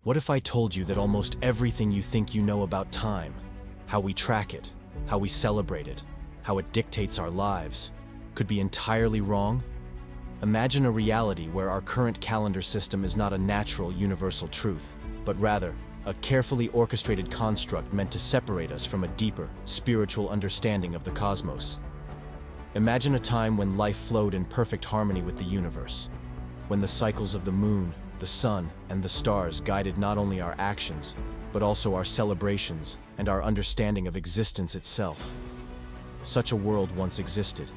What if I told you that almost everything you think you know about time, how we track it, how we celebrate it, how it dictates our lives, could be entirely wrong? Imagine a reality where our current calendar system is not a natural, universal truth, but rather a carefully orchestrated construct meant to separate us from a deeper, spiritual understanding of the cosmos. Imagine a time when life flowed in perfect harmony with the universe, when the cycles of the moon, the sun, and the stars guided not only our actions, but also our celebrations and our understanding of existence itself. Such a world once existed.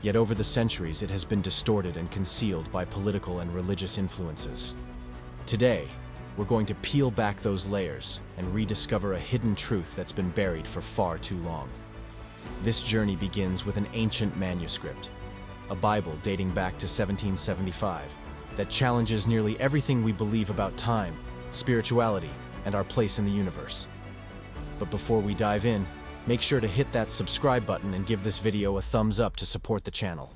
Yet over the centuries it has been distorted and concealed by political and religious influences. Today, we're going to peel back those layers and rediscover a hidden truth that's been buried for far too long. This journey begins with an ancient manuscript, a Bible dating back to 1775, that challenges nearly everything we believe about time, spirituality, and our place in the universe. But before we dive in, make sure to hit that subscribe button and give this video a thumbs up to support the channel.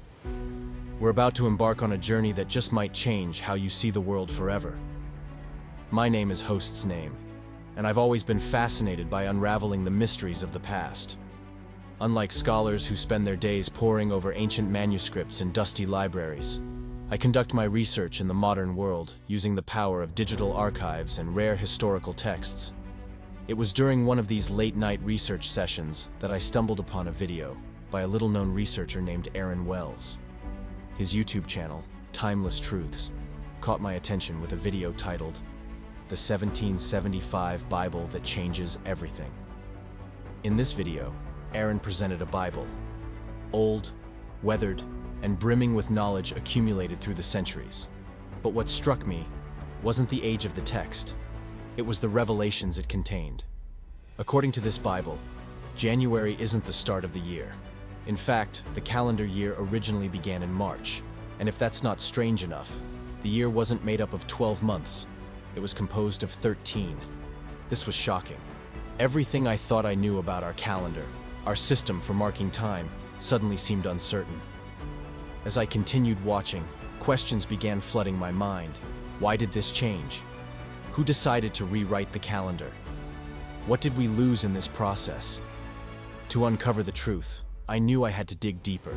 We're about to embark on a journey that just might change how you see the world forever. My name is Host's Name, and I've always been fascinated by unraveling the mysteries of the past. Unlike scholars who spend their days poring over ancient manuscripts in dusty libraries, I conduct my research in the modern world using the power of digital archives and rare historical texts. It was during one of these late-night research sessions that I stumbled upon a video by a little-known researcher named Aaron Wells. His YouTube channel, Timeless Truths, caught my attention with a video titled, "The 1775 Bible That Changes Everything." In this video, Aaron presented a Bible, old, weathered, and brimming with knowledge accumulated through the centuries. But what struck me wasn't the age of the text. It was the revelations it contained. According to this Bible, January isn't the start of the year. In fact, the calendar year originally began in March, and if that's not strange enough, the year wasn't made up of 12 months. It was composed of 13. This was shocking. Everything I thought I knew about our calendar, our system for marking time, suddenly seemed uncertain. As I continued watching, questions began flooding my mind. Why did this change? Who decided to rewrite the calendar? What did we lose in this process? To uncover the truth, I knew I had to dig deeper,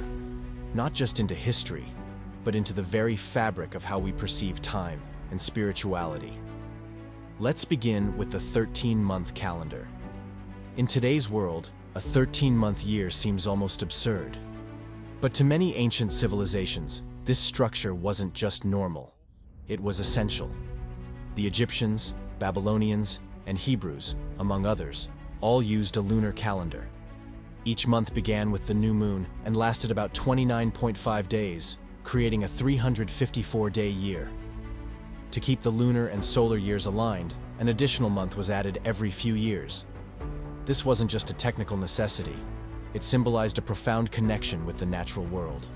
not just into history, but into the very fabric of how we perceive time and spirituality. Let's begin with the 13-month calendar. In today's world, a 13-month year seems almost absurd. But to many ancient civilizations, this structure wasn't just normal. It was essential. The Egyptians, Babylonians, and Hebrews, among others, all used a lunar calendar. Each month began with the new moon and lasted about 29.5 days, creating a 354-day year. To keep the lunar and solar years aligned, an additional month was added every few years. This wasn't just a technical necessity. It symbolized a profound connection with the natural world.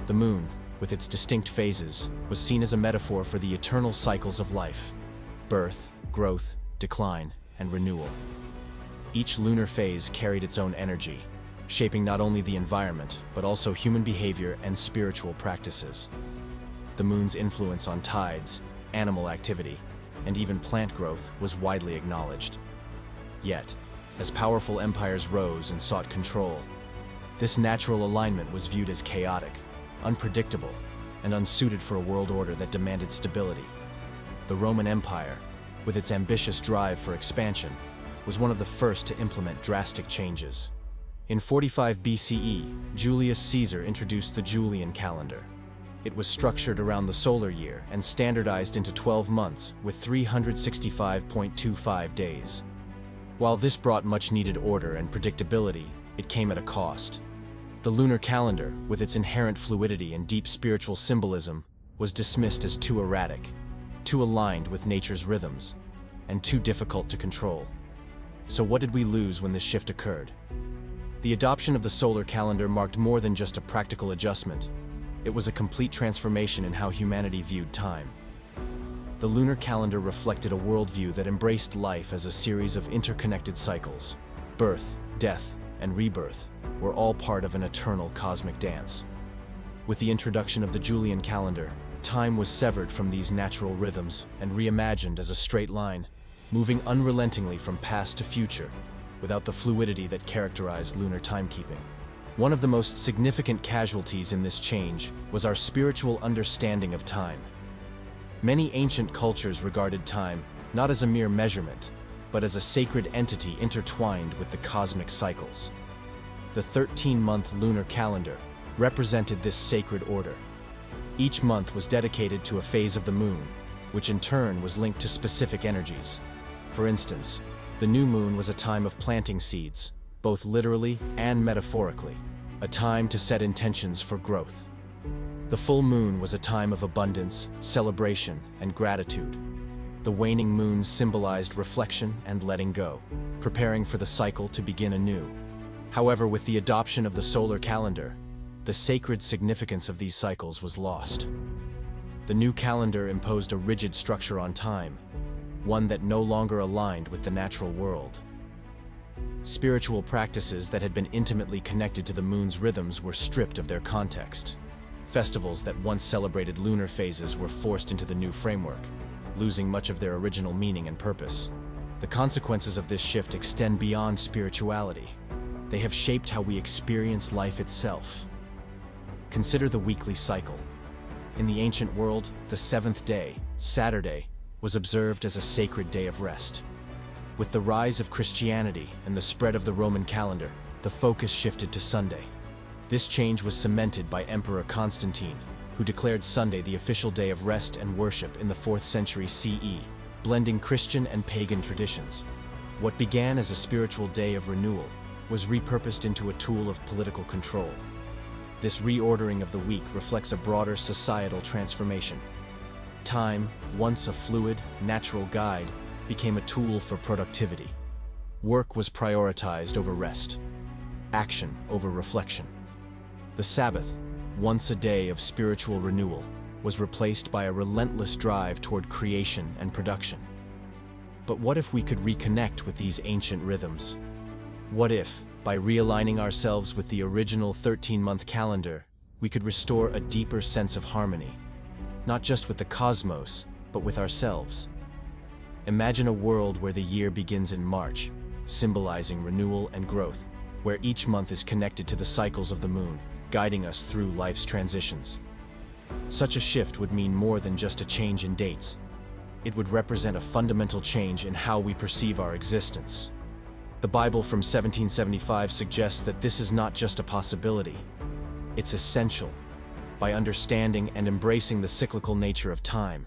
The moon, with its distinct phases, was seen as a metaphor for the eternal cycles of life: birth, growth, decline, and renewal. Each lunar phase carried its own energy, shaping not only the environment, but also human behavior and spiritual practices. The moon's influence on tides, animal activity, and even plant growth was widely acknowledged. Yet, as powerful empires rose and sought control, this natural alignment was viewed as chaotic, unpredictable, and unsuited for a world order that demanded stability. The Roman Empire, with its ambitious drive for expansion, was one of the first to implement drastic changes. In 45 BCE, Julius Caesar introduced the Julian Calendar. It was structured around the solar year and standardized into 12 months with 365.25 days. While this brought much-needed order and predictability, it came at a cost. The lunar calendar, with its inherent fluidity and deep spiritual symbolism, was dismissed as too erratic, too aligned with nature's rhythms, and too difficult to control. So what did we lose when this shift occurred? The adoption of the solar calendar marked more than just a practical adjustment. It was a complete transformation in how humanity viewed time. The lunar calendar reflected a worldview that embraced life as a series of interconnected cycles. Birth, death, and rebirth were all part of an eternal cosmic dance. With the introduction of the Julian calendar, Time was severed from these natural rhythms and reimagined as a straight line, moving unrelentingly from past to future, without the fluidity that characterized lunar timekeeping. One of the most significant casualties in this change was our spiritual understanding of time. Many ancient cultures regarded time not as a mere measurement, but as a sacred entity intertwined with the cosmic cycles. The 13-month lunar calendar represented this sacred order. Each month was dedicated to a phase of the moon, which in turn was linked to specific energies. For instance, the new moon was a time of planting seeds, both literally and metaphorically, a time to set intentions for growth. The full moon was a time of abundance, celebration, and gratitude. The waning moon symbolized reflection and letting go, preparing for the cycle to begin anew. However, with the adoption of the solar calendar, the sacred significance of these cycles was lost. The new calendar imposed a rigid structure on time, one that no longer aligned with the natural world. Spiritual practices that had been intimately connected to the moon's rhythms were stripped of their context. Festivals that once celebrated lunar phases were forced into the new framework, losing much of their original meaning and purpose. The consequences of this shift extend beyond spirituality. They have shaped how we experience life itself. Consider the weekly cycle. In the ancient world, the seventh day, Saturday, was observed as a sacred day of rest. With the rise of Christianity and the spread of the Roman calendar, the focus shifted to Sunday. This change was cemented by Emperor Constantine, who declared Sunday the official day of rest and worship in the 4th century CE, blending Christian and pagan traditions. What began as a spiritual day of renewal was repurposed into a tool of political control. This reordering of the week reflects a broader societal transformation. Time, once a fluid, natural guide, became a tool for productivity. Work was prioritized over rest, action over reflection. The Sabbath, once a day of spiritual renewal, was replaced by a relentless drive toward creation and production. But what if we could reconnect with these ancient rhythms? What if, by realigning ourselves with the original 13-month calendar, we could restore a deeper sense of harmony, not just with the cosmos, but with ourselves? Imagine a world where the year begins in March, symbolizing renewal and growth, where each month is connected to the cycles of the moon, guiding us through life's transitions. Such a shift would mean more than just a change in dates. It would represent a fundamental change in how we perceive our existence. The Bible from 1775 suggests that this is not just a possibility, it's essential. By understanding and embracing the cyclical nature of time,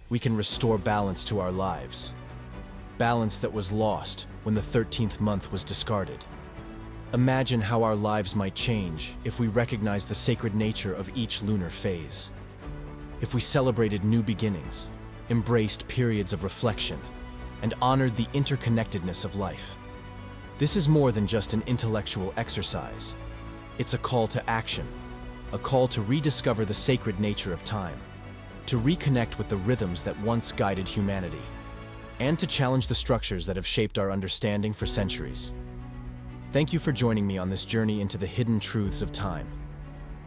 we can restore balance to our lives. Balance that was lost when the 13th month was discarded. Imagine how our lives might change if we recognized the sacred nature of each lunar phase. If we celebrated new beginnings, embraced periods of reflection, and honored the interconnectedness of life. This is more than just an intellectual exercise. It's a call to action, a call to rediscover the sacred nature of time, to reconnect with the rhythms that once guided humanity, and to challenge the structures that have shaped our understanding for centuries. Thank you for joining me on this journey into the hidden truths of time.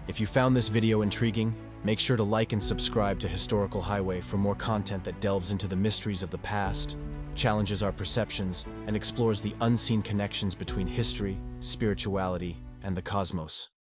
If you found this video intriguing, make sure to like and subscribe to Historical Highway for more content that delves into the mysteries of the past, challenges our perceptions, and explores the unseen connections between history, spirituality, and the cosmos.